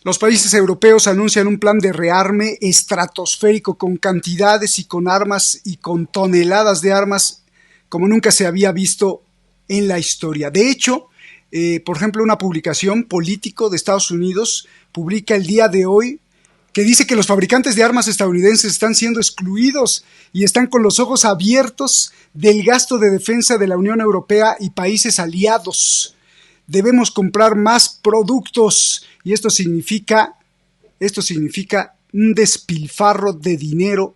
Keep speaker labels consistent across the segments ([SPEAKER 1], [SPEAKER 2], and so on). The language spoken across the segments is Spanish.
[SPEAKER 1] Los países europeos anuncian un plan de rearme estratosférico con cantidades y con armas y con toneladas de armas como nunca se había visto en la historia. De hecho, por ejemplo, una publicación Político de Estados Unidos publica el día de hoy que dice que los fabricantes de armas estadounidenses están siendo excluidos y están con los ojos abiertos del gasto de defensa de la Unión Europea y países aliados. Debemos comprar más productos y esto significa un despilfarro de dinero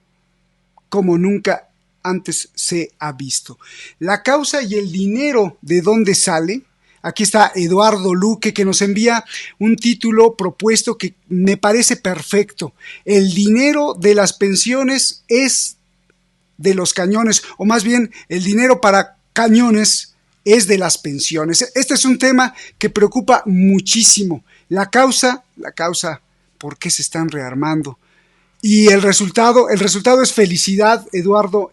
[SPEAKER 1] como nunca antes se ha visto. La causa y el dinero de dónde sale. Aquí está Eduardo Luque que nos envía un título propuesto que me parece perfecto. El dinero de las pensiones es de los cañones, o más bien el dinero para cañones es de las pensiones. Este es un tema que preocupa muchísimo. La causa, ¿por qué se están rearmando? Y el resultado es felicidad, Eduardo,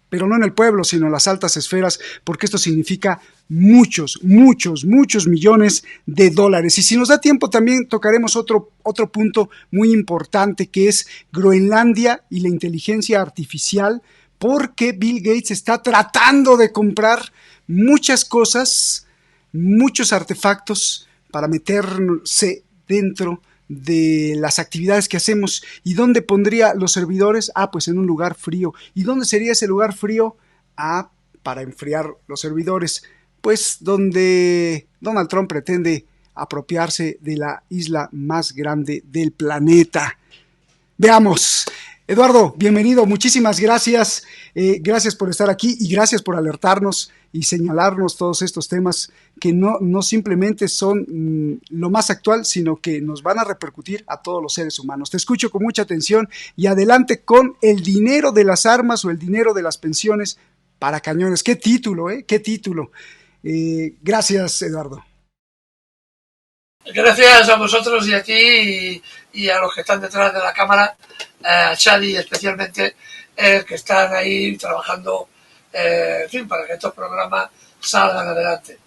[SPEAKER 1] pero no en el pueblo, sino en las altas esferas, porque esto significa muchos millones de dólares. Y si nos da tiempo también tocaremos otro punto muy importante, que es Groenlandia y la inteligencia artificial, porque Bill Gates está tratando de comprar muchas cosas, muchos artefactos para meterse dentro de las actividades que hacemos. ¿Y dónde pondría los servidores? Pues en un lugar frío. ¿Y dónde sería ese lugar frío? Para enfriar los servidores, pues donde Donald Trump pretende apropiarse de la isla más grande del planeta. Veamos. Eduardo, bienvenido, muchísimas gracias. Gracias por estar aquí y gracias por alertarnos y señalarnos todos estos temas que no simplemente son lo más actual, sino que nos van a repercutir a todos los seres humanos. Te escucho con mucha atención y adelante con el dinero de las armas o el dinero de las pensiones para cañones. ¡Qué título, qué título! Gracias, Eduardo.
[SPEAKER 2] Gracias a vosotros y a ti y a los que están detrás de la cámara, a Xavi especialmente, que están ahí trabajando, en fin, para que estos programas salgan adelante.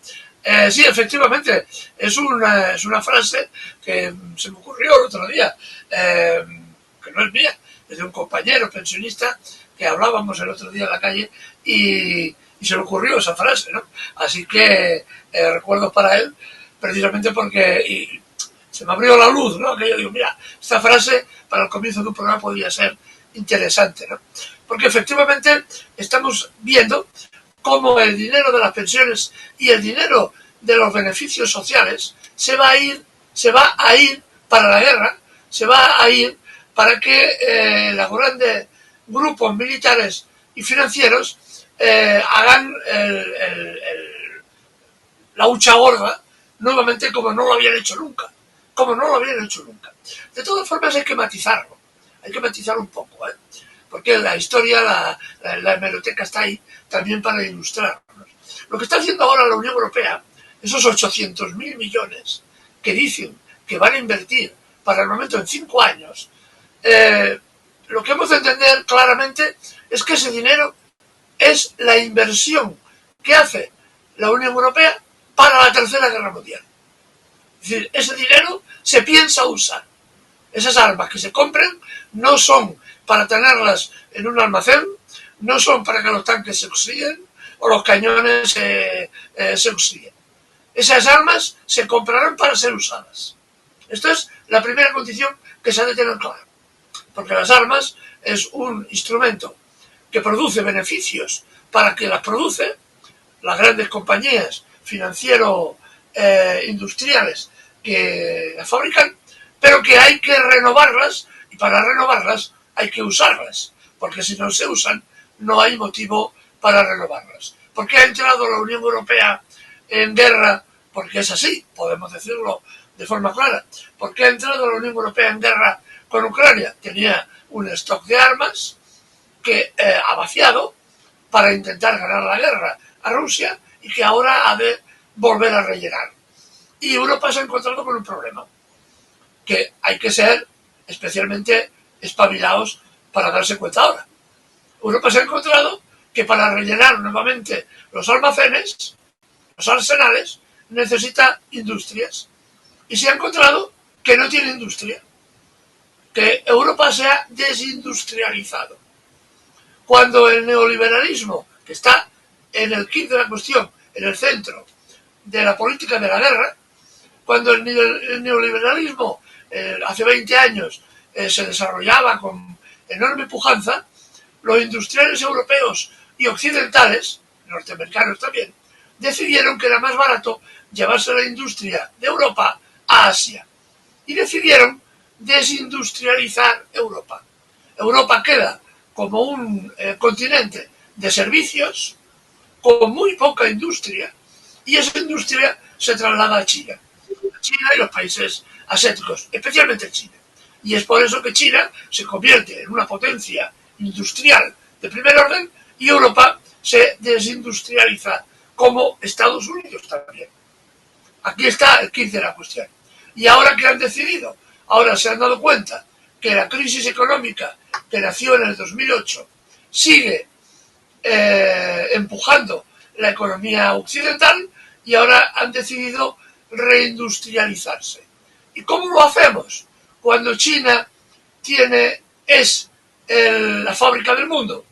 [SPEAKER 2] Sí, efectivamente, es una frase que se me ocurrió el otro día, que no es mía, es de un compañero pensionista que hablábamos el otro día en la calle y se le ocurrió esa frase, ¿no? Así que recuerdos para él, precisamente porque se me abrió la luz, ¿no? Que yo digo, mira, esta frase para el comienzo de un programa podría ser interesante, ¿no? Porque efectivamente estamos viendo cómo el dinero de las pensiones y el dinero de los beneficios sociales se va a ir para la guerra, se va a ir para que los grandes grupos militares y financieros hagan la hucha gorda nuevamente como no lo habían hecho nunca. De todas formas hay que matizarlo un poco, porque la historia, la hemeroteca está ahí también para ilustrarnos. Lo que está haciendo ahora la Unión Europea, esos 800.000 millones que dicen que van a invertir para el momento en 5 años, lo que hemos de entender claramente es que ese dinero es la inversión que hace la Unión Europea para la Tercera Guerra Mundial. Es decir, ese dinero se piensa usar. Esas armas que se compren no son para tenerlas en un almacén, no son para que los tanques se oxiden o los cañones se oxiden. Esas armas se comprarán para ser usadas. Esto es la primera condición que se ha de tener clara. Porque las armas es un instrumento que produce beneficios para que las produce las grandes compañías financiero-industriales que las fabrican, pero que hay que renovarlas y para renovarlas hay que usarlas, porque si no se usan no hay motivo para renovarlas. ¿Por qué ha entrado la Unión Europea en guerra? Porque es así, podemos decirlo de forma clara. ¿Por qué ha entrado la Unión Europea en guerra con Ucrania? Tenía un stock de armas que ha vaciado para intentar ganar la guerra a Rusia y que ahora ha de volver a rellenar. Y Europa se ha encontrado con un problema, que hay que ser especialmente espabilados para darse cuenta ahora. Europa se ha encontrado que para rellenar nuevamente los almacenes, los arsenales, necesita industrias. Y se ha encontrado que no tiene industria, que Europa se ha desindustrializado. Cuando el neoliberalismo, que está en el quid de la cuestión, en el centro de la política de la guerra, cuando el neoliberalismo hace 20 años se desarrollaba con enorme pujanza, los industriales europeos y occidentales, norteamericanos también, decidieron que era más barato llevarse la industria de Europa a Asia y decidieron desindustrializar Europa. Europa queda como un continente de servicios con muy poca industria y esa industria se traslada a China. China y los países asiáticos, especialmente China. Y es por eso que China se convierte en una potencia industrial de primer orden y Europa se desindustrializa como Estados Unidos también. Aquí está el quid de la cuestión. ¿Y ahora qué han decidido? Ahora se han dado cuenta que la crisis económica que nació en el 2008 sigue empujando la economía occidental y ahora han decidido reindustrializarse. ¿Y cómo lo hacemos? Cuando China es la fábrica del mundo.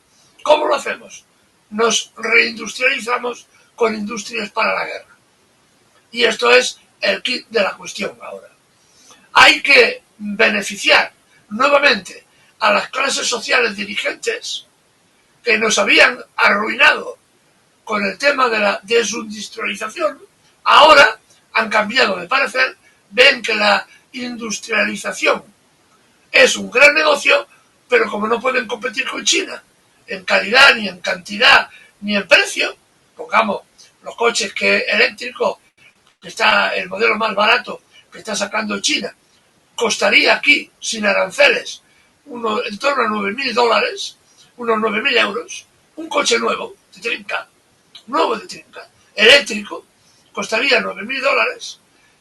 [SPEAKER 2] ¿Cómo lo hacemos? Nos reindustrializamos con industrias para la guerra. Y esto es el kit de la cuestión ahora. Hay que beneficiar nuevamente a las clases sociales dirigentes que nos habían arruinado con el tema de la desindustrialización. Ahora han cambiado de parecer, ven que la industrialización es un gran negocio, pero como no pueden competir con China en calidad, ni en cantidad, ni en precio, pongamos los coches eléctricos, que está el modelo más barato que está sacando China, costaría aquí, sin aranceles, en torno a $9.000, unos 9.000 euros, un coche nuevo de trinca, eléctrico, costaría $9.000,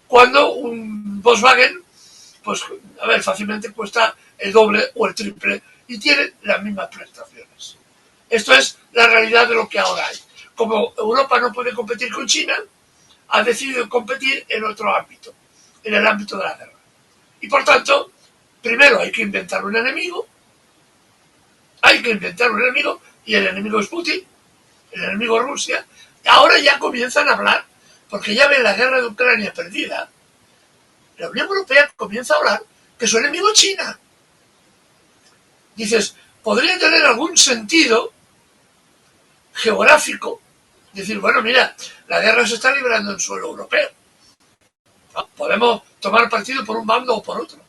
[SPEAKER 2] cuando un Volkswagen, pues, a ver, fácilmente cuesta el doble o el triple y tiene las mismas prestaciones. Esto es la realidad de lo que ahora hay. Como Europa no puede competir con China, ha decidido competir en otro ámbito, en el ámbito de la guerra. Y por tanto, primero hay que inventar un enemigo, y el enemigo es Putin, el enemigo es Rusia. Y ahora ya comienzan a hablar, porque ya ven la guerra de Ucrania perdida. La Unión Europea comienza a hablar que su enemigo es China. Dices, podría tener algún sentido geográfico, decir, bueno, mira, la guerra se está librando en suelo europeo. ¿No? Podemos tomar partido por un bando o por otro.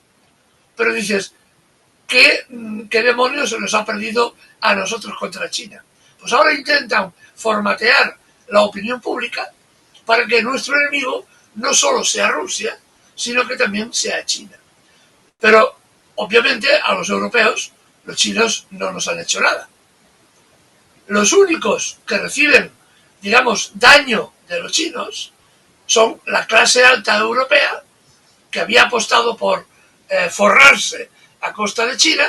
[SPEAKER 2] Pero dices, ¿qué demonios se nos ha perdido a nosotros contra China? Pues ahora intentan formatear la opinión pública para que nuestro enemigo no solo sea Rusia, sino que también sea China. Pero, obviamente, a los europeos, los chinos no nos han hecho nada. Los únicos que reciben, digamos, daño de los chinos son la clase alta europea, que había apostado por forrarse a costa de China,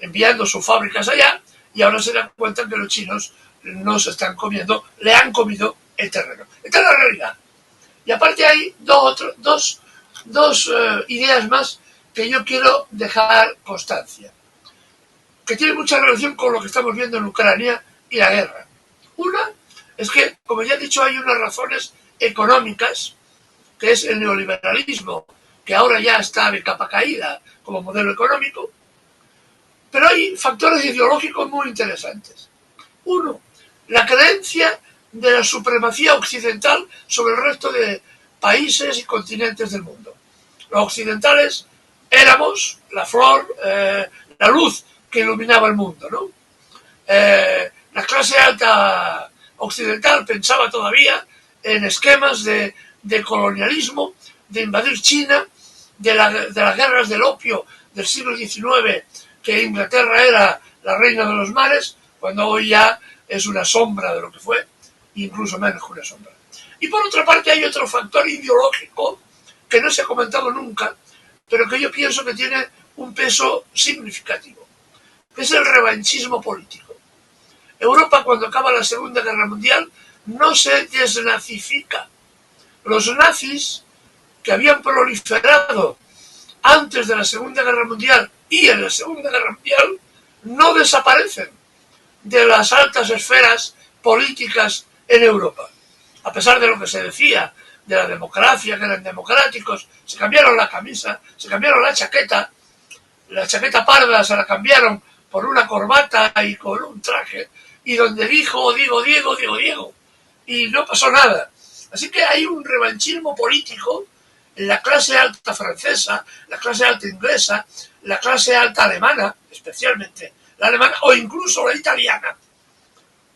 [SPEAKER 2] enviando sus fábricas allá, y ahora se dan cuenta que los chinos no se están comiendo, le han comido el terreno. Esta es la realidad. Y aparte hay dos ideas más que yo quiero dejar constancia, que tienen mucha relación con lo que estamos viendo en Ucrania y la guerra. Una es que, como ya he dicho, hay unas razones económicas, que es el neoliberalismo, que ahora ya está de capa caída como modelo económico, pero hay factores ideológicos muy interesantes. Uno, la creencia de la supremacía occidental sobre el resto de países y continentes del mundo. Los occidentales éramos la flor, la luz que iluminaba el mundo, ¿no? La clase alta occidental pensaba todavía en esquemas de colonialismo, de invadir China, de las guerras del opio del siglo XIX, que Inglaterra era la reina de los mares, cuando hoy ya es una sombra de lo que fue, incluso menos que una sombra. Y por otra parte hay otro factor ideológico que no se ha comentado nunca, pero que yo pienso que tiene un peso significativo, que es el revanchismo político. Europa, cuando acaba la Segunda Guerra Mundial, no se desnazifica. Los nazis, que habían proliferado antes de la Segunda Guerra Mundial y en la Segunda Guerra Mundial no desaparecen de las altas esferas políticas en Europa. A pesar de lo que se decía de la democracia, que eran democráticos, se cambiaron la camisa, se cambiaron la chaqueta parda se la cambiaron por una corbata y con un traje, y donde digo Diego, y no pasó nada. Así que hay un revanchismo político en la clase alta francesa, la clase alta inglesa, la clase alta alemana, especialmente la alemana, o incluso la italiana,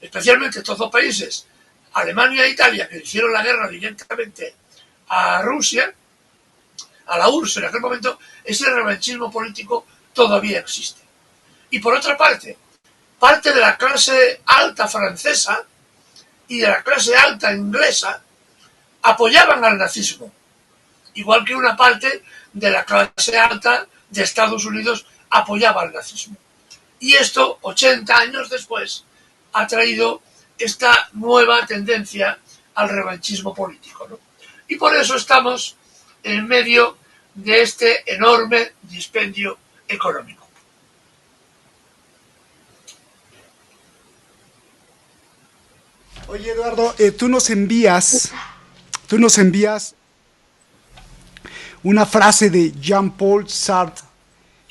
[SPEAKER 2] especialmente estos dos países, Alemania e Italia, que hicieron la guerra directamente a Rusia, a la URSS en aquel momento, ese revanchismo político todavía existe. Y por otra parte de la clase alta francesa y de la clase alta inglesa apoyaban al nazismo, igual que una parte de la clase alta de Estados Unidos apoyaba al nazismo. Y esto, 80 años después, ha traído esta nueva tendencia al revanchismo político, ¿no? Y por eso estamos en medio de este enorme dispendio económico.
[SPEAKER 1] Oye, Eduardo, tú nos envías una frase de Jean-Paul Sartre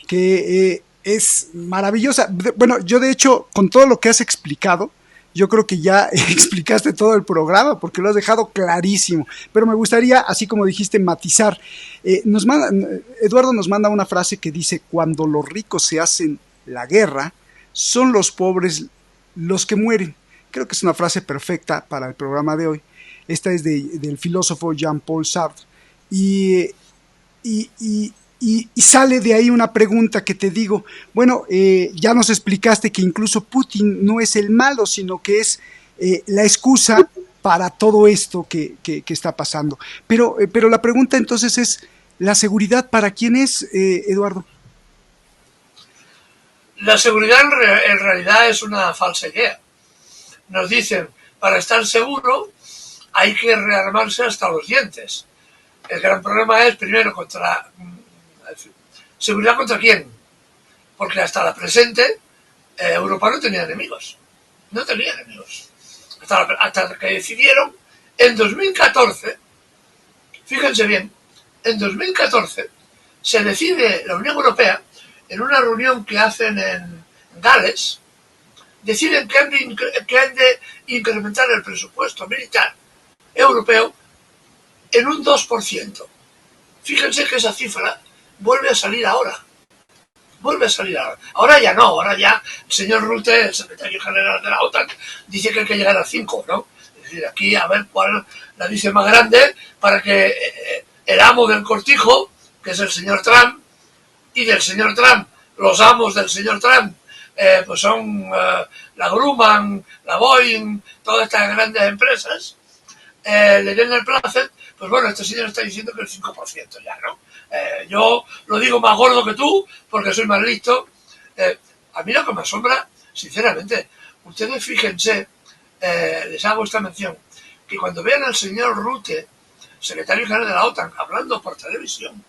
[SPEAKER 1] que es maravillosa. Bueno, yo de hecho, con todo lo que has explicado, yo creo que ya explicaste todo el programa porque lo has dejado clarísimo. Pero me gustaría, así como dijiste, matizar. Eduardo nos manda una frase que dice: cuando los ricos se hacen la guerra, son los pobres los que mueren. Creo que es una frase perfecta para el programa de hoy. Esta es del filósofo Jean-Paul Sartre. Y sale de ahí una pregunta que te digo, bueno, ya nos explicaste que incluso Putin no es el malo, sino que es la excusa para todo esto que está pasando. Pero la pregunta entonces es, ¿la seguridad para quién es, Eduardo?
[SPEAKER 2] La seguridad en realidad es una falsa idea. Nos dicen, para estar seguro hay que rearmarse hasta los dientes. El gran problema es, primero, ¿seguridad contra quién? Porque hasta la presente Europa no tenía enemigos. No tenía enemigos. Hasta que decidieron en 2014, fíjense bien, en 2014 se decide la Unión Europea, en una reunión que hacen en Gales, deciden que han de incrementar el presupuesto militar europeo en un 2%. Fíjense que esa cifra vuelve a salir ahora. Ahora ya no, ahora ya el señor Rutte, el secretario general de la OTAN, dice que hay que llegar a 5, ¿no? Es decir, aquí a ver cuál la dice más grande para que el amo del cortijo, que es el señor Trump, y del señor Trump, los amos del señor Trump, pues son la Grumman, la Boeing, todas estas grandes empresas, le den el placer. Pues bueno, este señor está diciendo que el 5% ya, ¿no? Yo lo digo más gordo que tú, porque soy más listo. A mí lo que me asombra, sinceramente, ustedes fíjense, les hago esta mención, que cuando vean al señor Rutte, secretario general de la OTAN, hablando por televisión,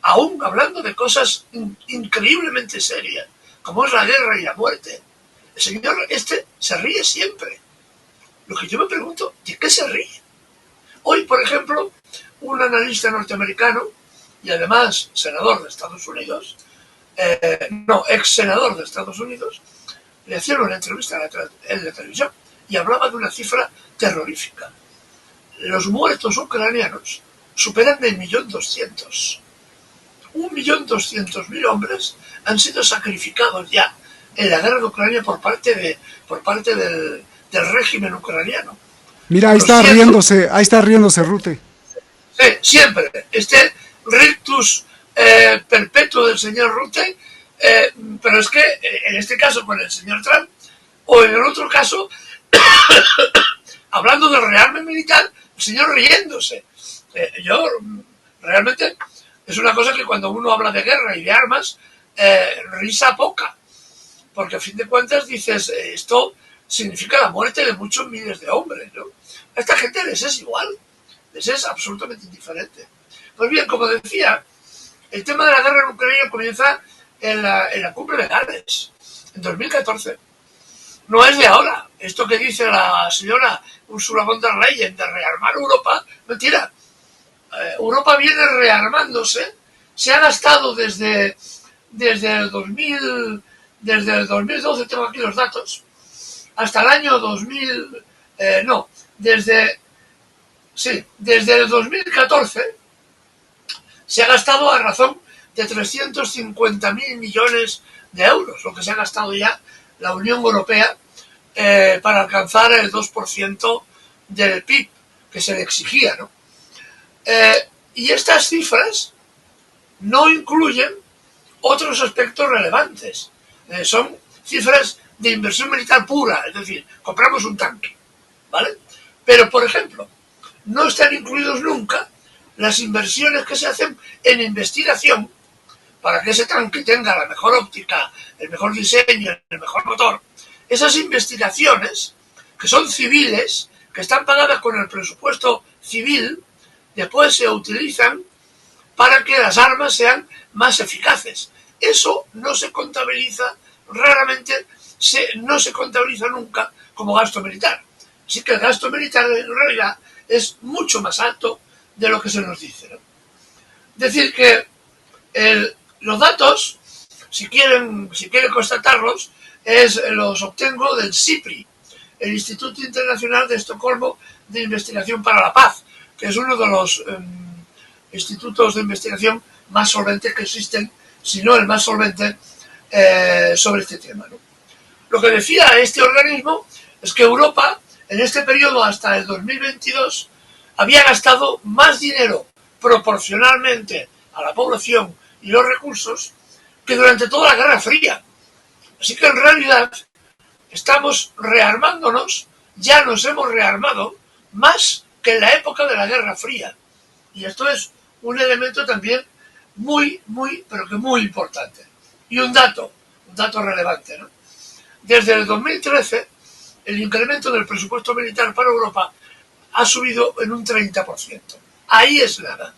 [SPEAKER 2] aún hablando de cosas increíblemente serias, como es la guerra y la muerte, el señor se ríe siempre. Lo que yo me pregunto, ¿de qué se ríe? Hoy, por ejemplo, un analista norteamericano y además senador de Estados Unidos, ex senador de Estados Unidos, le hicieron una entrevista en la televisión y hablaba de una cifra terrorífica. Los muertos ucranianos superan de 1.200.000. 1.200.000 hombres han sido sacrificados ya en la guerra de Ucrania por parte del régimen ucraniano.
[SPEAKER 1] Mira, ahí está riéndose Rutte.
[SPEAKER 2] Sí, siempre. Este rictus perpetuo del señor Rutte, pero es que en este caso con el señor Trump, o en el otro caso, hablando del rearme militar, el señor riéndose. Yo realmente es una cosa que cuando uno habla de guerra y de armas, risa poca, porque a fin de cuentas dices, esto significa la muerte de muchos miles de hombres, ¿no? A esta gente les es igual, les es absolutamente indiferente. Pues bien, como decía, El tema de la guerra en Ucrania comienza en la cumbre de Gales, en 2014. No es de ahora. Esto que dice la señora Ursula von der Leyen de rearmar Europa, mentira. Europa viene rearmándose. Se ha gastado desde el 2012, tengo aquí los datos, hasta el año 2000, desde el 2014 se ha gastado a razón de 350.000 millones de euros, lo que se ha gastado ya la Unión Europea para alcanzar el 2% del PIB que se le exigía, ¿no? Y estas cifras no incluyen otros aspectos relevantes. Son cifras de inversión militar pura, es decir, compramos un tanque, ¿vale? Pero, por ejemplo, no están incluidos nunca las inversiones que se hacen en investigación para que ese tanque tenga la mejor óptica, el mejor diseño, el mejor motor. Esas investigaciones, que son civiles, que están pagadas con el presupuesto civil, después se utilizan para que las armas sean más eficaces. Eso no se contabiliza, raramente no se contabiliza nunca como gasto militar. Así que el gasto militar en realidad es mucho más alto de lo que se nos dice, ¿no? Decir que los datos, si quieren constatarlos, los obtengo del SIPRI, el Instituto Internacional de Estocolmo de Investigación para la Paz, que es uno de los institutos de investigación más solventes que existen, si no el más solvente sobre este tema, ¿no? Lo que decía este organismo es que Europa, en este periodo hasta el 2022, había gastado más dinero proporcionalmente a la población y los recursos que durante toda la Guerra Fría. Así que en realidad estamos rearmándonos, ya nos hemos rearmado más que en la época de la Guerra Fría. Y esto es un elemento también pero que muy importante. Y un dato relevante, ¿no? Desde el 2013, el incremento del presupuesto militar para Europa ha subido en un 30%. Ahí es nada.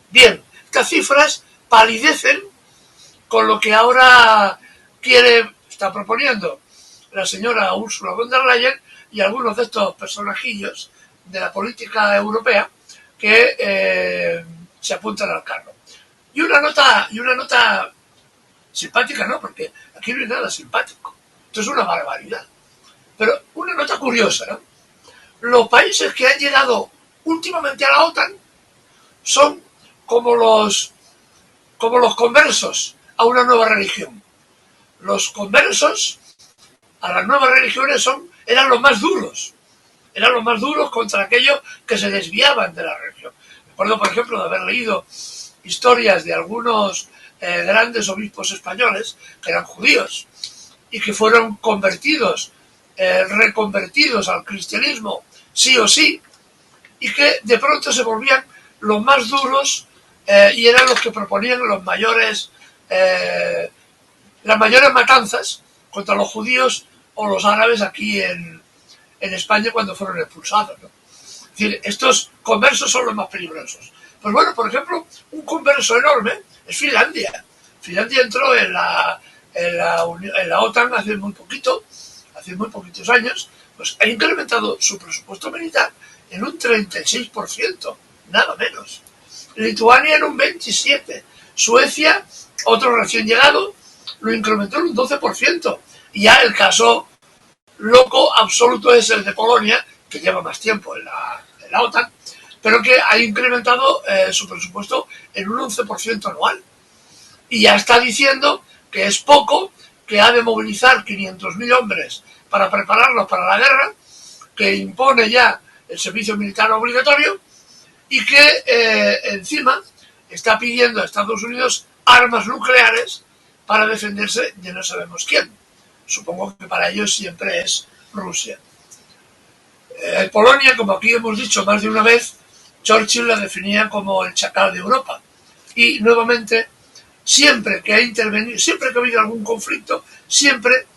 [SPEAKER 2] Bien, estas cifras palidecen con lo que ahora está proponiendo la señora Ursula von der Leyen y algunos de estos personajillos de la política europea que se apuntan al carro. Y una nota simpática, ¿no? Porque aquí no hay nada simpático. Esto es una barbaridad. Pero una nota curiosa, ¿no? Los países que han llegado últimamente a la OTAN son como los conversos a una nueva religión. Los conversos a las nuevas religiones eran los más duros. Eran los más duros contra aquellos que se desviaban de la religión. Recuerdo, por ejemplo, de haber leído historias de algunos grandes obispos españoles que eran judíos y que fueron reconvertidos al cristianismo sí o sí, y que de pronto se volvían los más duros y eran los que proponían las mayores matanzas contra los judíos o los árabes aquí en España cuando fueron expulsados, ¿no? Es decir, estos conversos son los más peligrosos. Pues bueno, por ejemplo, un converso enorme es Finlandia. Finlandia entró en la OTAN hace muy poquitos años, pues ha incrementado su presupuesto militar en un 36%, nada menos. Lituania en un 27%. Suecia, otro recién llegado, lo incrementó en un 12%. Y ya el caso loco absoluto es el de Polonia, que lleva más tiempo en la OTAN, pero que ha incrementado su presupuesto en un 11% anual. Y ya está diciendo que es poco, que ha de movilizar 500.000 hombres para prepararlos para la guerra, que impone ya el servicio militar obligatorio y que encima está pidiendo a Estados Unidos armas nucleares para defenderse de no sabemos quién. Supongo que para ellos siempre es Rusia. Polonia, como aquí hemos dicho más de una vez, Churchill la definía como el chacal de Europa. Y nuevamente, siempre que ha habido algún conflicto, siempre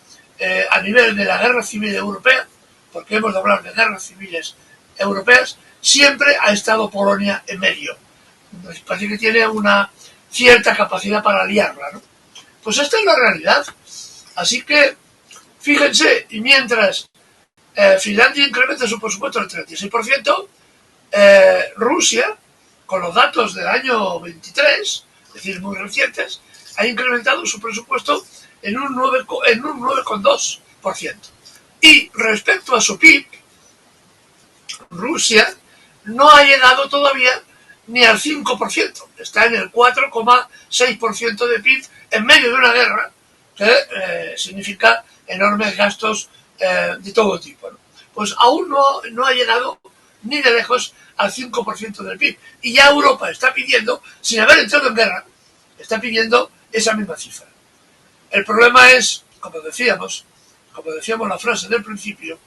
[SPEAKER 2] a nivel de la guerra civil europea, porque hemos de hablar de guerras civiles europeas, siempre ha estado Polonia en medio. Parece que tiene una cierta capacidad para liarla, ¿no? Pues esta es la realidad. Así que, fíjense, y mientras Finlandia incrementa su presupuesto al 36%, Rusia, con los datos del año 23, es decir, muy recientes, ha incrementado su presupuesto en un 9,2%. Y respecto a su PIB, Rusia no ha llegado todavía ni al 5%, está en el 4,6% de PIB en medio de una guerra que significa enormes gastos de todo tipo, ¿no? Pues aún no ha llegado ni de lejos al 5% del PIB. Y ya Europa está pidiendo, sin haber entrado en guerra, está pidiendo esa misma cifra. El problema es, como decíamos la frase del principio,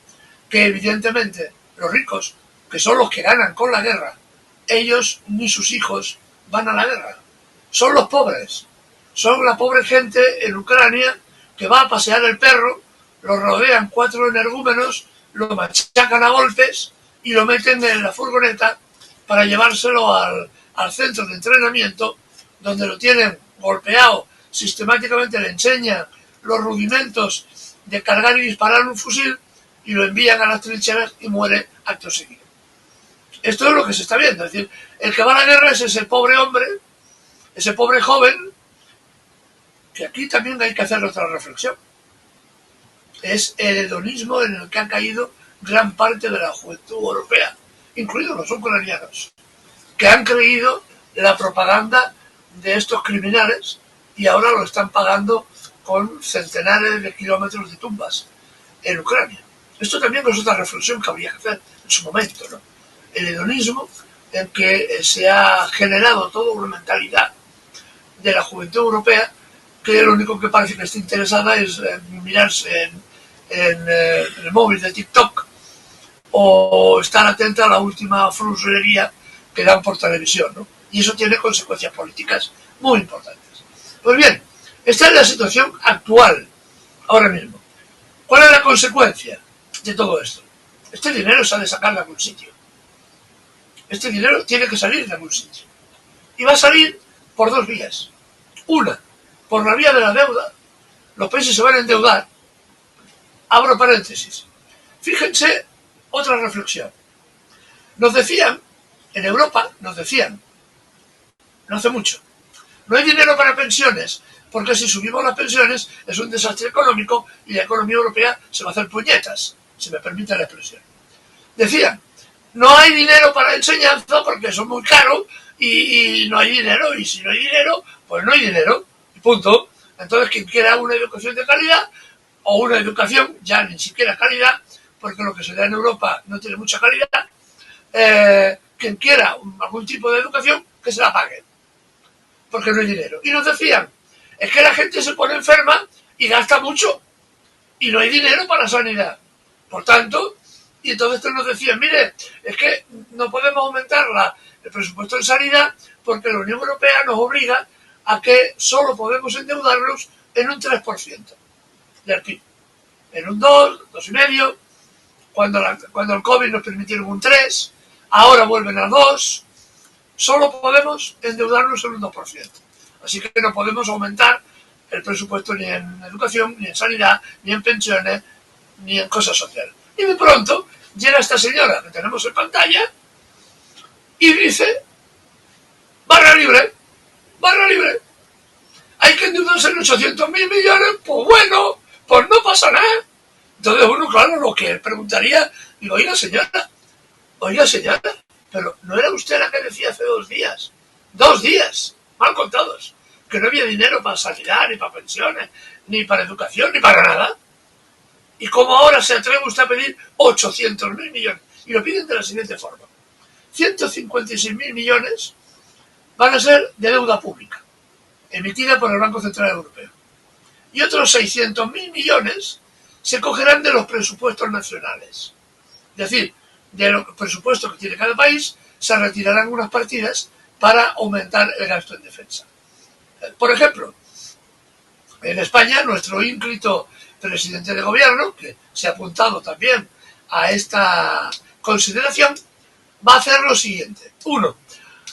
[SPEAKER 2] que evidentemente los ricos, que son los que ganan con la guerra, ellos ni sus hijos van a la guerra. Son los pobres. Son la pobre gente en Ucrania que va a pasear el perro, lo rodean 4 energúmenos, lo machacan a golpes y lo meten en la furgoneta para llevárselo al centro de entrenamiento, donde lo tienen golpeado, sistemáticamente le enseñan los rudimentos de cargar y disparar un fusil y lo envían a las trincheras y muere acto seguido. Esto es lo que se está viendo. Es decir, el que va a la guerra es ese pobre hombre, ese pobre joven, que aquí también hay que hacer otra reflexión. Es el hedonismo en el que ha caído gran parte de la juventud europea, incluidos los ucranianos, que han creído la propaganda de estos criminales y ahora lo están pagando con centenares de kilómetros de tumbas en Ucrania. Esto también es otra reflexión que habría que hacer en su momento, ¿no? El hedonismo en que se ha generado toda una mentalidad de la juventud europea que lo único que parece que está interesada es mirarse en el móvil de TikTok o estar atenta a la última fruslería que dan por televisión, ¿no? Y eso tiene consecuencias políticas muy importantes. Pues bien, esta es la situación actual, ahora mismo. ¿Cuál es la consecuencia de todo esto? Este dinero se ha de sacar de algún sitio. Este dinero tiene que salir de algún sitio. Y va a salir por 2 vías. Una, por la vía de la deuda. Los países se van a endeudar. Abro paréntesis. Fíjense, otra reflexión. Nos decían, en Europa, no hace mucho, no hay dinero para pensiones, porque si subimos las pensiones es un desastre económico y la economía europea se va a hacer puñetas, si me permite la expresión. Decían, no hay dinero para enseñanza porque eso es muy caro y no hay dinero, y si no hay dinero, pues no hay dinero, y punto. Entonces, quien quiera una educación de calidad, o una educación ya ni siquiera calidad, porque lo que se da en Europa no tiene mucha calidad, quien quiera algún tipo de educación, que se la pague, porque no hay dinero. Y nos decían, es que la gente se pone enferma y gasta mucho, y no hay dinero para la sanidad. Por tanto, y entonces nos decían, mire, es que no podemos aumentar el presupuesto en sanidad porque la Unión Europea nos obliga a que solo podemos endeudarnos en un 3% del PIB. En un 2, 2,5%, cuando el COVID nos permitieron un 3%, ahora vuelven al 2%, solo podemos endeudarnos en un 2%. Así que no podemos aumentar el presupuesto ni en educación, ni en sanidad, ni en pensiones, ni en cosas sociales. Y de pronto llega esta señora que tenemos en pantalla y dice, barra libre, hay que endeudarse en 800.000 millones, pues bueno, pues no pasa nada. Entonces uno, claro, lo que preguntaría, digo, oiga señora, pero ¿no era usted la que decía hace 2 días, mal contados, que no había dinero para sanidad, ni para pensiones, ni para educación, ni para nada? ¿Y cómo ahora se atreve usted a pedir 800.000 millones? Y lo piden de la siguiente forma. 156.000 millones van a ser de deuda pública, emitida por el Banco Central Europeo. Y otros 600.000 millones se cogerán de los presupuestos nacionales. Es decir, de los presupuestos que tiene cada país, se retirarán unas partidas para aumentar el gasto en defensa. Por ejemplo, en España, nuestro ínclito presidente de gobierno, que se ha apuntado también a esta consideración, va a hacer lo siguiente. 1.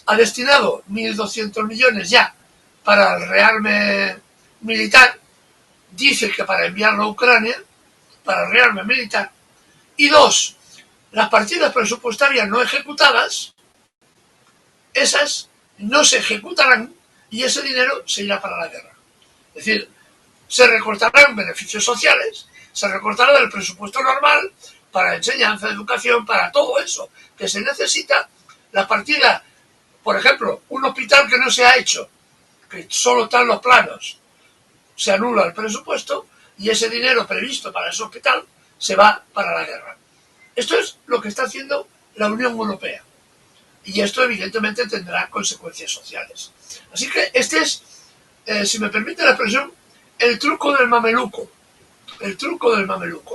[SPEAKER 2] ha destinado 1.200 millones ya para el rearme militar, dice que para enviarlo a Ucrania, para el rearme militar, y dos, las partidas presupuestarias no ejecutadas, esas no se ejecutarán y ese dinero se irá para la guerra. Es decir, se recortarán beneficios sociales, se recortará del presupuesto normal para enseñanza, educación, para todo eso que se necesita. La partida, por ejemplo, un hospital que no se ha hecho, que solo están los planos, se anula el presupuesto y ese dinero previsto para ese hospital se va para la guerra. Esto es lo que está haciendo la Unión Europea y esto evidentemente tendrá consecuencias sociales. Así que este es, si me permite la expresión, el truco del mameluco,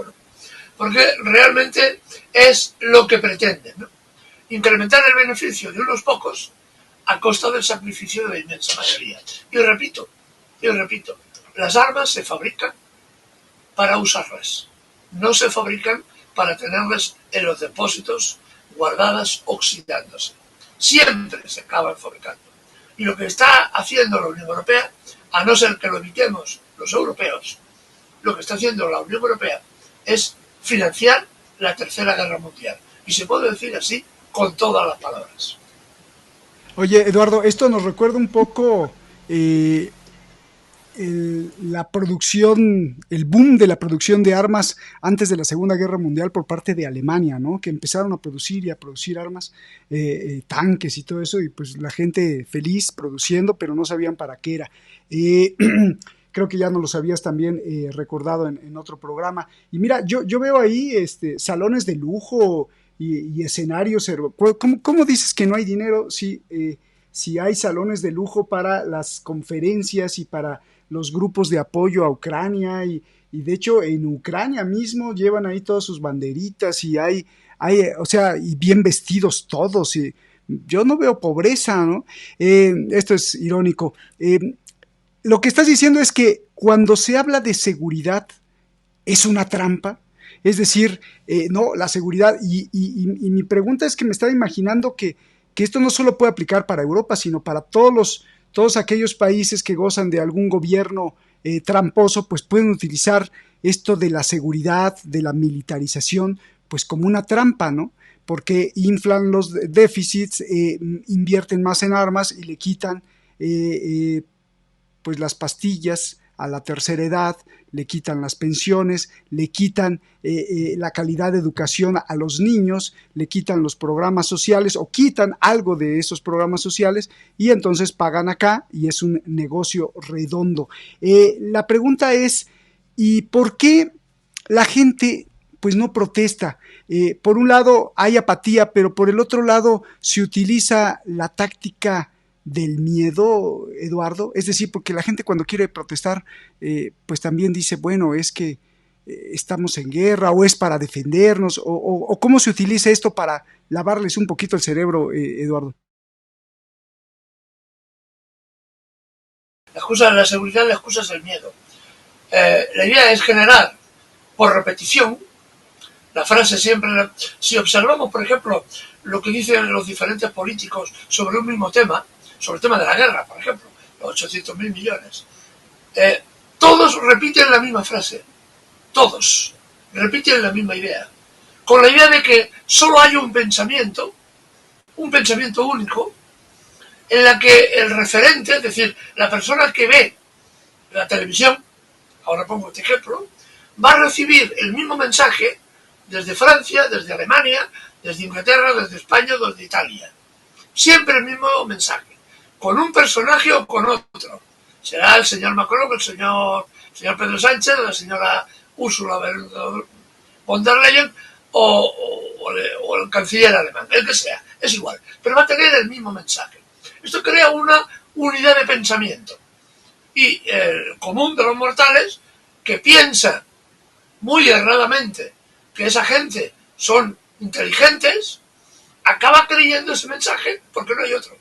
[SPEAKER 2] ¿no? Porque realmente es lo que pretenden, ¿no? Incrementar el beneficio de unos pocos a costa del sacrificio de la inmensa mayoría. Y repito, las armas se fabrican para usarlas, no se fabrican para tenerlas en los depósitos guardadas oxidándose. Siempre se acaban fabricando. Y lo que está haciendo la Unión Europea, a no ser que lo evitemos los europeos, lo que está haciendo la Unión Europea es financiar la Tercera Guerra Mundial. Y se puede decir así con todas las palabras.
[SPEAKER 1] Oye, Eduardo, esto nos recuerda un poco la producción, el boom de la producción de armas antes de la Segunda Guerra Mundial por parte de Alemania, ¿no? Que empezaron a producir y a producir armas, tanques y todo eso, y pues la gente feliz produciendo, pero no sabían para qué era. Creo que ya nos los habías también recordado en otro programa. Y mira, yo veo ahí salones de lujo y escenarios. ¿Cómo dices que no hay dinero si hay salones de lujo para las conferencias y para los grupos de apoyo a Ucrania? Y de hecho en Ucrania mismo llevan ahí todas sus banderitas y o sea, y bien vestidos todos. Y yo no veo pobreza, ¿no? Esto es irónico. Lo que estás diciendo es que cuando se habla de seguridad es una trampa, es decir, no, la seguridad, y mi pregunta es que me estaba imaginando que esto no solo puede aplicar para Europa, sino para todos aquellos países que gozan de algún gobierno tramposo, pues pueden utilizar esto de la seguridad, de la militarización, pues como una trampa, ¿no? Porque inflan los déficits, invierten más en armas y le quitan pues las pastillas a la tercera edad, le quitan las pensiones, le quitan la calidad de educación a los niños, le quitan los programas sociales o quitan algo de esos programas sociales y entonces pagan acá y es un negocio redondo. La pregunta es, ¿y por qué la gente pues no protesta? Por un lado hay apatía, pero por el otro lado se utiliza la táctica del miedo, Eduardo, es decir, porque la gente cuando quiere protestar, pues también dice, bueno, es que estamos en guerra o es para defendernos, o cómo se utiliza esto para lavarles un poquito el cerebro, Eduardo.
[SPEAKER 2] La excusa de la seguridad, la excusa es el miedo. La idea es generar, por repetición, la frase siempre, si observamos, por ejemplo, lo que dicen los diferentes políticos sobre un mismo tema, sobre el tema de la guerra, por ejemplo, los 800.000 millones, todos repiten la misma frase, todos repiten la misma idea, con la idea de que solo hay un pensamiento único, en la que el referente, es decir, la persona que ve la televisión, ahora pongo este ejemplo, va a recibir el mismo mensaje desde Francia, desde Alemania, desde Inglaterra, desde España, desde Italia. Siempre el mismo mensaje, con un personaje o con otro. Será el señor Macron, el señor Pedro Sánchez, la señora Ursula von der Leyen o el canciller alemán, el que sea, es igual, pero va a tener el mismo mensaje. Esto crea una unidad de pensamiento. Y el común de los mortales, que piensa muy erradamente que esa gente son inteligentes, acaba creyendo ese mensaje porque no hay otro.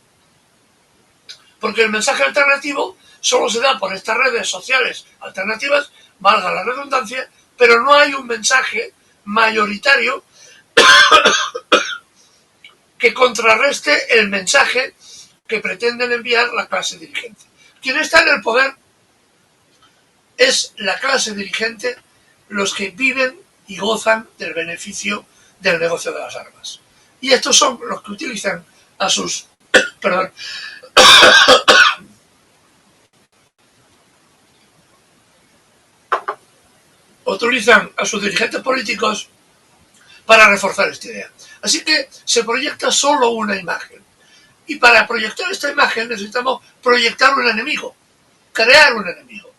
[SPEAKER 2] Porque el mensaje alternativo solo se da por estas redes sociales alternativas, valga la redundancia, pero no hay un mensaje mayoritario que contrarreste el mensaje que pretenden enviar la clase dirigente. Quien está en el poder es la clase dirigente, los que viven y gozan del beneficio del negocio de las armas. Y estos son los que utilizan a sus perdón, utilizan a sus dirigentes políticos para reforzar esta idea. Así que se proyecta solo una imagen. Y para proyectar esta imagen necesitamos proyectar un enemigo, crear un enemigo.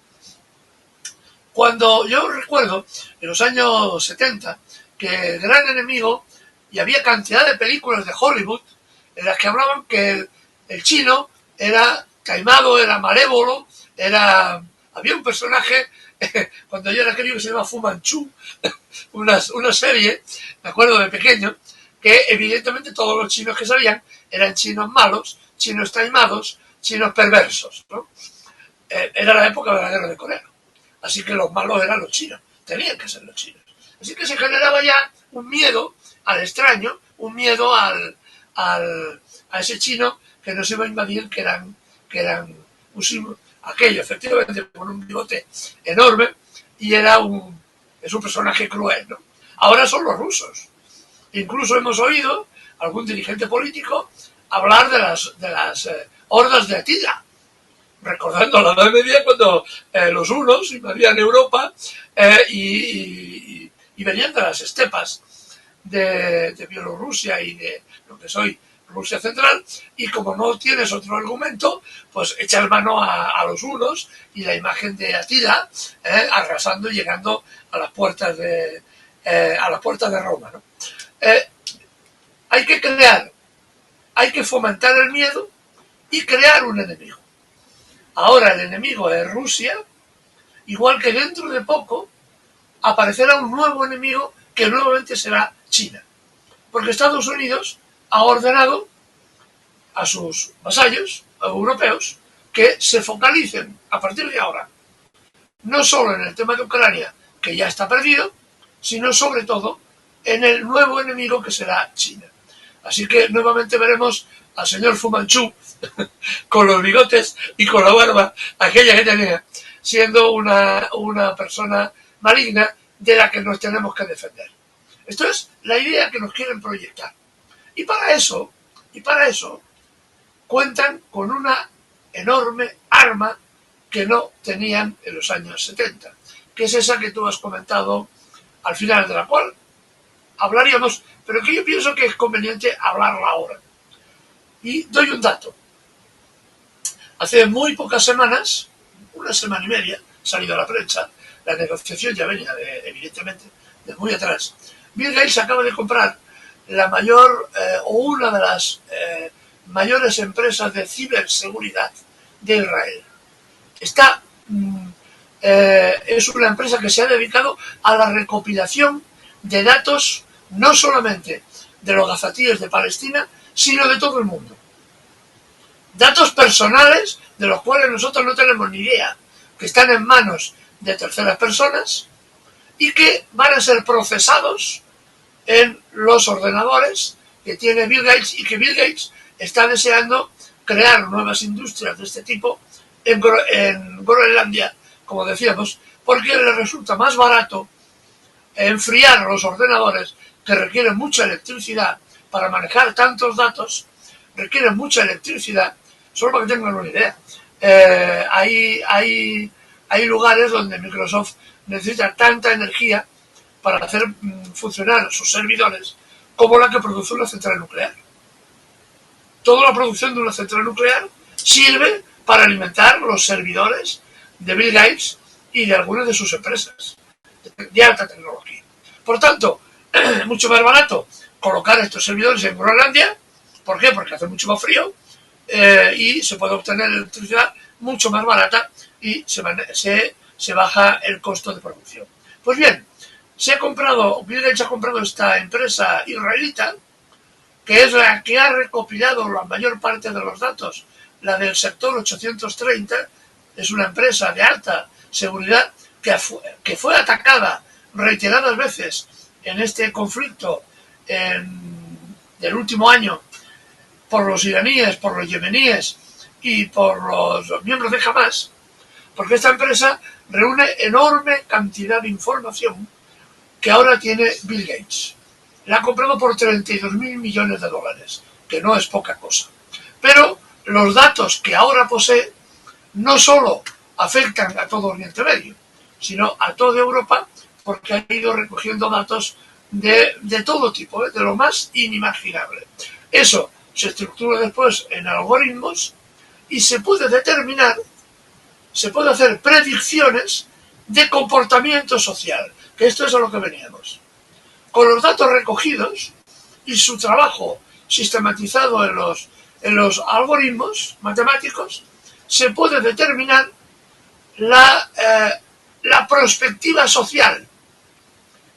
[SPEAKER 2] Cuando yo recuerdo, en los años 70, que el gran enemigo, y había cantidad de películas de Hollywood en las que hablaban que el chino era taimado, era malévolo, había un personaje, cuando yo era crío, que se llama Fu Manchu, una serie, me acuerdo de pequeño, que evidentemente todos los chinos que salían eran chinos malos, chinos taimados, chinos perversos, ¿no? Era la época de la guerra de Corea, así que los malos eran los chinos, tenían que ser los chinos. Así que se generaba ya un miedo al extraño, un miedo a ese chino que nos iba a invadir, que eran aquello, efectivamente, con un bigote enorme, y es un personaje cruel, ¿no? Ahora son los rusos. Incluso hemos oído algún dirigente político hablar de las hordas de Atila, recordando la Edad Media, cuando los hunos invadían Europa y venían de las estepas de Bielorrusia y de lo que es hoy Rusia Central, y como no tienes otro argumento, pues echas mano a los hunos y la imagen de Atila arrasando y llegando a las puertas de Roma, ¿no? Hay que fomentar el miedo y crear un enemigo. Ahora el enemigo es Rusia, igual que dentro de poco aparecerá un nuevo enemigo que nuevamente será China. Porque Estados Unidos ha ordenado a sus vasallos europeos que se focalicen a partir de ahora, no solo en el tema de Ucrania, que ya está perdido, sino sobre todo en el nuevo enemigo que será China. Así que nuevamente veremos al señor Fu Manchu con los bigotes y con la barba, aquella que tenía, siendo una persona maligna de la que nos tenemos que defender. Esto es la idea que nos quieren proyectar. Y para eso cuentan con una enorme arma que no tenían en los años 70, que es esa que tú has comentado, al final de la cual hablaríamos, pero que yo pienso que es conveniente hablarla ahora. Y doy un dato. Hace muy pocas semanas, una semana y media, ha salido a la prensa, la negociación ya venía, evidentemente, de muy atrás. Bill Gates acaba de comprar la mayor o una de las mayores empresas de ciberseguridad de Israel. Es una empresa que se ha dedicado a la recopilación de datos no solamente de los gazatíes de Palestina, sino de todo el mundo. Datos personales de los cuales nosotros no tenemos ni idea, que están en manos de terceras personas y que van a ser procesados en los ordenadores que tiene Bill Gates, y que Bill Gates está deseando crear nuevas industrias de este tipo en Groenlandia, como decíamos, porque le resulta más barato enfriar los ordenadores, que requieren mucha electricidad para manejar tantos datos, requieren mucha electricidad, solo para que tengan una idea. Hay lugares donde Microsoft necesita tanta energía para hacer funcionar sus servidores como la que produce una central nuclear. Toda la producción de una central nuclear sirve para alimentar los servidores de Bill Gates y de algunas de sus empresas de alta tecnología. Por tanto, es mucho más barato colocar estos servidores en Groenlandia. ¿Por qué? Porque hace mucho más frío y se puede obtener electricidad mucho más barata y se baja el costo de producción. Pues bien, Bill Gates ha comprado esta empresa israelita, que es la que ha recopilado la mayor parte de los datos, la del sector 830, es una empresa de alta seguridad que fue atacada reiteradas veces en este conflicto del último año por los iraníes, por los yemeníes y por los miembros de Hamas, porque esta empresa reúne enorme cantidad de información que ahora tiene Bill Gates. La ha comprado por 32.000 millones de dólares, que no es poca cosa. Pero los datos que ahora posee no solo afectan a todo Oriente Medio, sino a toda Europa, porque ha ido recogiendo datos de todo tipo, de lo más inimaginable. Eso se estructura después en algoritmos y se puede determinar, se puede hacer predicciones de comportamiento social, que esto es a lo que veníamos. Con los datos recogidos y su trabajo sistematizado en los algoritmos matemáticos, se puede determinar la perspectiva social.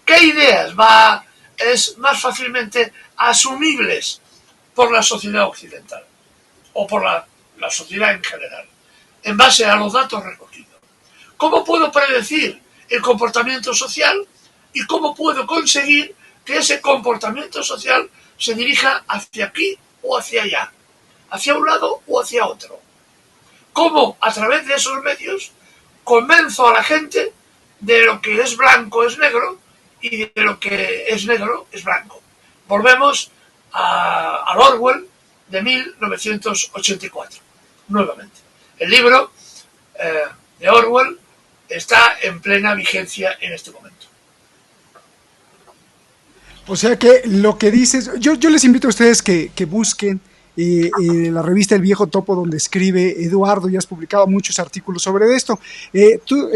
[SPEAKER 2] ¿Qué ideas es más fácilmente asumibles por la sociedad occidental o por la sociedad en general, en base a los datos recogidos? ¿Cómo puedo predecir el comportamiento social y cómo puedo conseguir que ese comportamiento social se dirija hacia aquí o hacia allá, hacia un lado o hacia otro? ¿Cómo a través de esos medios convenzo a la gente de lo que es blanco es negro y de lo que es negro es blanco? Volvemos al Orwell de 1984, nuevamente. El libro de Orwell está en plena vigencia en este momento.
[SPEAKER 1] O sea que lo que dices, yo les invito a ustedes que busquen la revista El Viejo Topo, donde escribe Eduardo, y has publicado muchos artículos sobre esto. Tú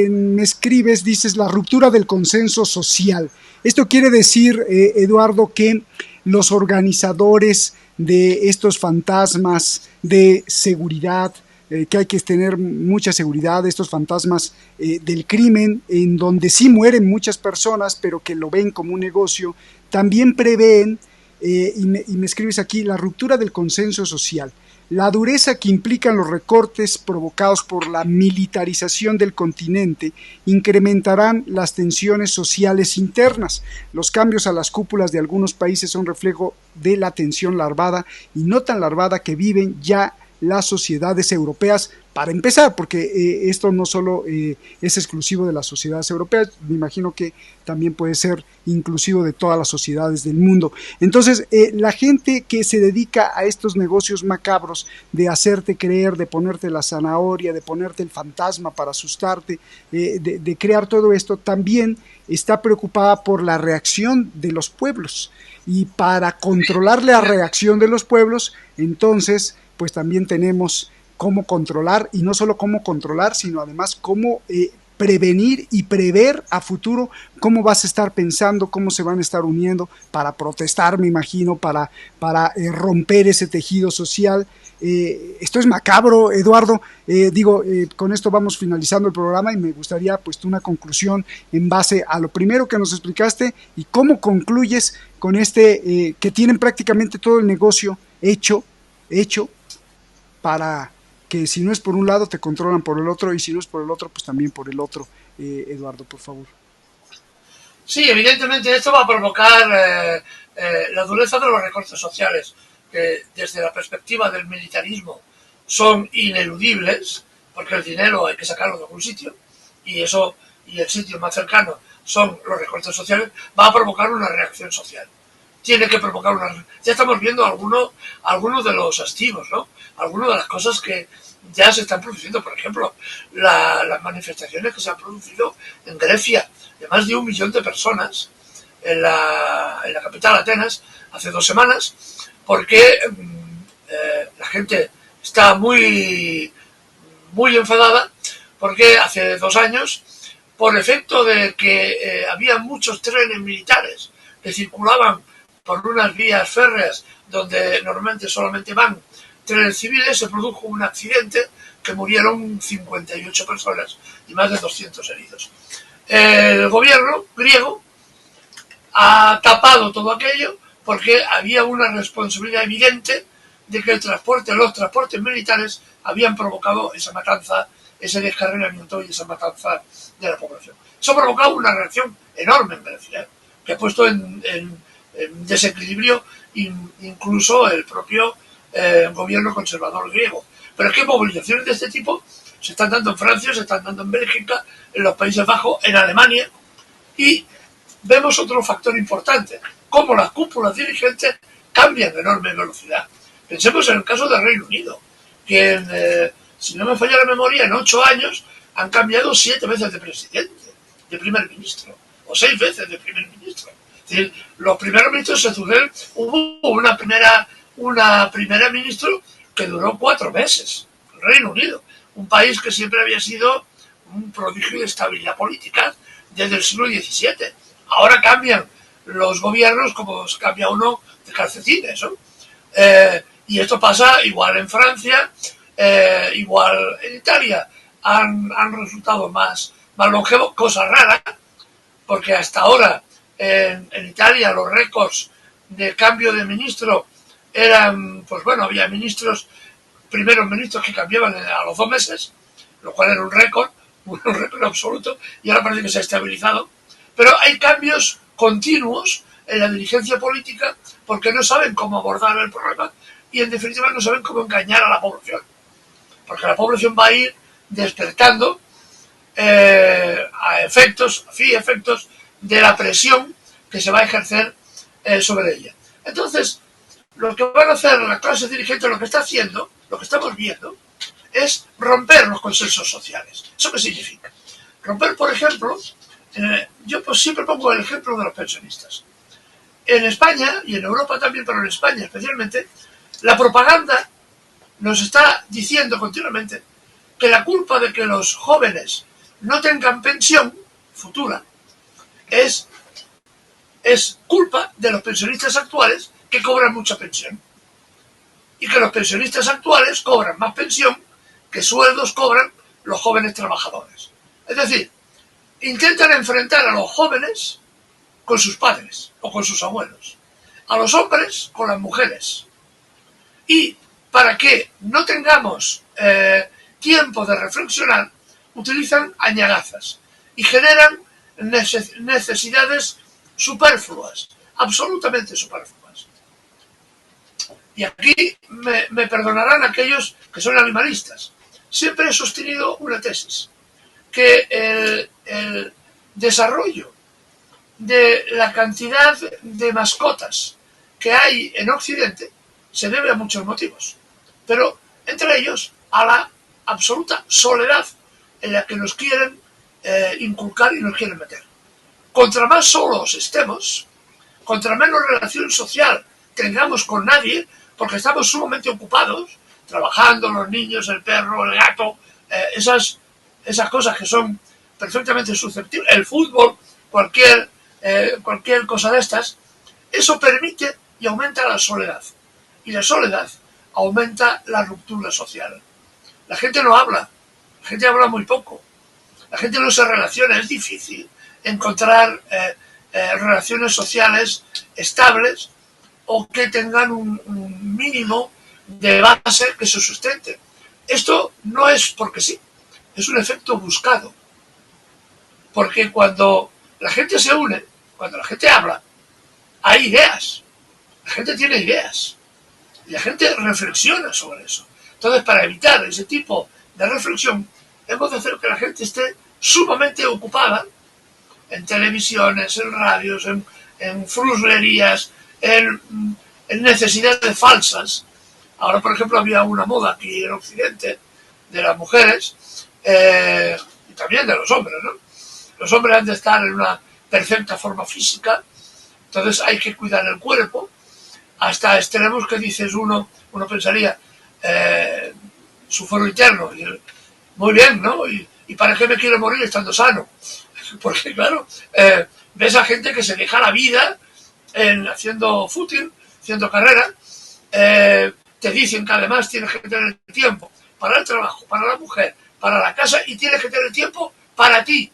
[SPEAKER 1] me escribes, dices, la ruptura del consenso social. Esto quiere decir, Eduardo, que los organizadores de estos fantasmas de seguridad, que hay que tener mucha seguridad de estos fantasmas del crimen, en donde sí mueren muchas personas, pero que lo ven como un negocio, también prevén, y me escribes aquí, la ruptura del consenso social, la dureza que implican los recortes provocados por la militarización del continente incrementarán las tensiones sociales internas. Los cambios a las cúpulas de algunos países son reflejo de la tensión larvada y no tan larvada que viven ya las sociedades europeas, para empezar, porque esto no solo es exclusivo de las sociedades europeas, me imagino que también puede ser inclusivo de todas las sociedades del mundo. Entonces, la gente que se dedica a estos negocios macabros de hacerte creer, de ponerte la zanahoria, de ponerte el fantasma para asustarte, de crear todo esto, también está preocupada por la reacción de los pueblos. Y para controlar la reacción de los pueblos, entonces, pues también tenemos cómo controlar, y no solo cómo controlar, sino además cómo prevenir y prever a futuro cómo vas a estar pensando, cómo se van a estar uniendo para protestar, me imagino, para romper ese tejido social. Esto es macabro, Eduardo. Con esto vamos finalizando el programa y me gustaría pues una conclusión en base a lo primero que nos explicaste y cómo concluyes con que tienen prácticamente todo el negocio hecho para que si no es por un lado te controlan por el otro, y si no es por el otro pues también por el otro. Eduardo, por favor.
[SPEAKER 2] Sí, evidentemente esto va a provocar la dureza de los recortes sociales, que desde la perspectiva del militarismo son ineludibles, porque el dinero hay que sacarlo de algún sitio, y el sitio más cercano son los recortes sociales. Va a provocar una reacción social. Tiene que provocar ya estamos viendo algunos de los activos, ¿no? Algunas de las cosas que ya se están produciendo. Por ejemplo, las manifestaciones que se han producido en Grecia, de más de 1 millón de personas en la capital, Atenas, hace 2 semanas, porque la gente está muy, muy enfadada, porque hace 2 años, por efecto de que había muchos trenes militares que circulaban por unas vías férreas donde normalmente solamente van trenes civiles, se produjo un accidente que murieron 58 personas y más de 200 heridos. El gobierno griego ha tapado todo aquello porque había una responsabilidad evidente de que los transportes militares habían provocado esa matanza, ese descarrilamiento y esa matanza de la población. Eso ha provocado una reacción enorme en Grecia, que ha puesto en desequilibrio incluso el propio gobierno conservador griego. Pero es que movilizaciones de este tipo se están dando en Francia, se están dando en Bélgica, en los Países Bajos, en Alemania, y vemos otro factor importante, cómo las cúpulas dirigentes cambian a enorme velocidad. Pensemos en el caso del Reino Unido, que si no me falla la memoria, en 8 años han cambiado 7 veces de presidente, de primer ministro, o 6 veces de primer ministro. Es decir, los primeros ministros se suceden. Hubo una primera ministro que duró 4 meses, el Reino Unido, un país que siempre había sido un prodigio de estabilidad política desde el siglo XVII. Ahora cambian los gobiernos como se cambia uno de calcetines, ¿no? Y esto pasa igual en Francia, igual en Italia. Han resultado más longevos, cosa rara, porque hasta ahora en Italia los récords de cambio de ministro eran, pues bueno, había primeros ministros que cambiaban a los 2 meses, lo cual era un récord absoluto, y ahora parece que se ha estabilizado. Pero hay cambios continuos en la dirigencia política porque no saben cómo abordar el problema y en definitiva no saben cómo engañar a la población. Porque la población va a ir despertando a efectos de la presión que se va a ejercer sobre ella. Entonces, lo que van a hacer las clases dirigentes, lo que está haciendo, lo que estamos viendo, es romper los consensos sociales. ¿Eso qué significa? Romper, por ejemplo, yo pues siempre pongo el ejemplo de los pensionistas. En España, y en Europa también, pero en España especialmente, la propaganda nos está diciendo continuamente que la culpa de que los jóvenes no tengan pensión futura es culpa de los pensionistas actuales que cobran mucha pensión. Y que los pensionistas actuales cobran más pensión que sueldos cobran los jóvenes trabajadores. Es decir, intentan enfrentar a los jóvenes con sus padres o con sus abuelos, a los hombres con las mujeres. Y para que no tengamos tiempo de reflexionar, utilizan añagazas y generan necesidades superfluas, absolutamente superfluas. Y aquí me perdonarán aquellos que son animalistas. Siempre he sostenido una tesis, que el desarrollo de la cantidad de mascotas que hay en Occidente se debe a muchos motivos, pero entre ellos a la absoluta soledad en la que nos quieren inculcar y nos quieren meter. Contra más solos estemos, contra menos relación social tengamos con nadie, porque estamos sumamente ocupados, trabajando, los niños, el perro, el gato, esas cosas que son perfectamente susceptibles, el fútbol, cualquier cosa de estas, eso permite y aumenta la soledad. Y la soledad aumenta la ruptura social. La gente no habla, la gente habla muy poco, la gente no se relaciona, es difícil encontrar relaciones sociales estables o que tengan un mínimo de base que se sustente. Esto no es porque sí, es un efecto buscado. Porque cuando la gente se une, cuando la gente habla, hay ideas. La gente tiene ideas. Y la gente reflexiona sobre eso. Entonces, para evitar ese tipo de reflexión, hemos de hacer que la gente esté sumamente ocupada en televisiones, en radios, en fruslerías, en necesidades falsas. Ahora, por ejemplo, había una moda aquí en Occidente de las mujeres y también de los hombres, ¿no? Los hombres han de estar en una perfecta forma física, entonces hay que cuidar el cuerpo, hasta extremos que dices uno pensaría, su foro interno, y muy bien, ¿no? ¿Y para qué me quiero morir estando sano? Porque, claro, ves a gente que se deja la vida haciendo footing, haciendo carrera, te dicen que además tienes que tener tiempo para el trabajo, para la mujer, para la casa, y tienes que tener tiempo para ti,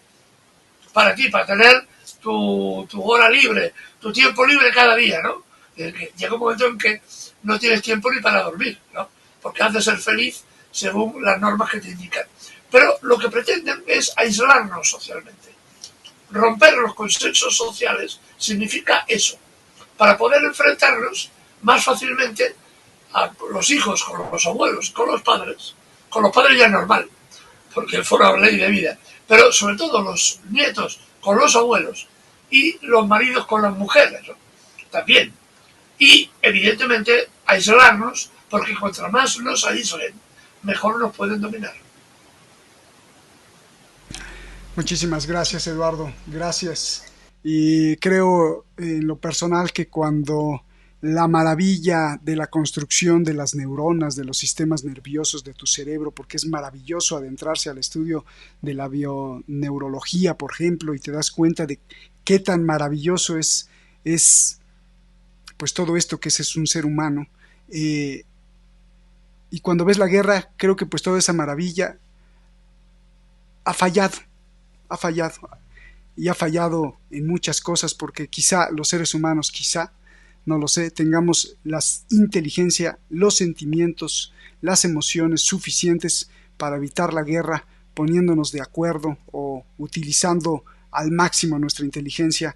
[SPEAKER 2] para tener tu hora libre, tu tiempo libre cada día, ¿no? Llega un momento en que no tienes tiempo ni para dormir, ¿no? Porque has de ser feliz según las normas que te indican. Pero lo que pretenden es aislarnos socialmente. Romper los consensos sociales significa eso, para poder enfrentarnos más fácilmente a los hijos con los abuelos, con los padres ya es normal, porque fuera ley de vida, pero sobre todo los nietos con los abuelos y los maridos con las mujeres, ¿no? También. Y evidentemente aislarnos, porque contra más nos aíslen, mejor nos pueden dominar.
[SPEAKER 1] Muchísimas gracias, Eduardo. Gracias. Y creo en lo personal que cuando la maravilla de la construcción de las neuronas, de los sistemas nerviosos de tu cerebro, porque es maravilloso adentrarse al estudio de la bioneurología, por ejemplo, y te das cuenta de qué tan maravilloso es pues todo esto que es un ser humano. Eh, y cuando ves la guerra, creo que pues toda esa maravilla ha fallado, ha fallado. Y ha fallado en muchas cosas porque quizá los seres humanos, quizá, no lo sé, tengamos la inteligencia, los sentimientos, las emociones suficientes para evitar la guerra, poniéndonos de acuerdo o utilizando al máximo nuestra inteligencia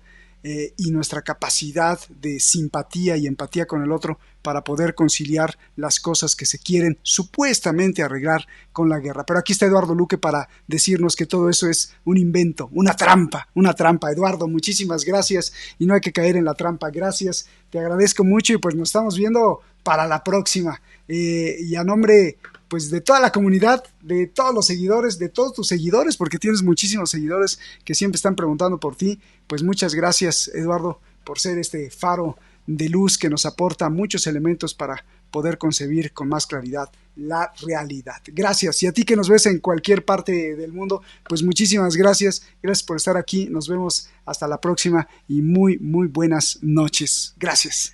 [SPEAKER 1] y nuestra capacidad de simpatía y empatía con el otro para poder conciliar las cosas que se quieren supuestamente arreglar con la guerra. Pero aquí está Eduardo Luque para decirnos que todo eso es un invento, una trampa, una trampa. Eduardo, muchísimas gracias y no hay que caer en la trampa. Gracias, te agradezco mucho y pues nos estamos viendo para la próxima. Y a nombre pues de toda la comunidad, de todos los seguidores, de todos tus seguidores, porque tienes muchísimos seguidores que siempre están preguntando por ti, pues muchas gracias, Eduardo, por ser este faro de luz que nos aporta muchos elementos para poder concebir con más claridad la realidad. Gracias. Y a ti que nos ves en cualquier parte del mundo, pues muchísimas gracias. Gracias por estar aquí. Nos vemos hasta la próxima y muy, muy buenas noches. Gracias.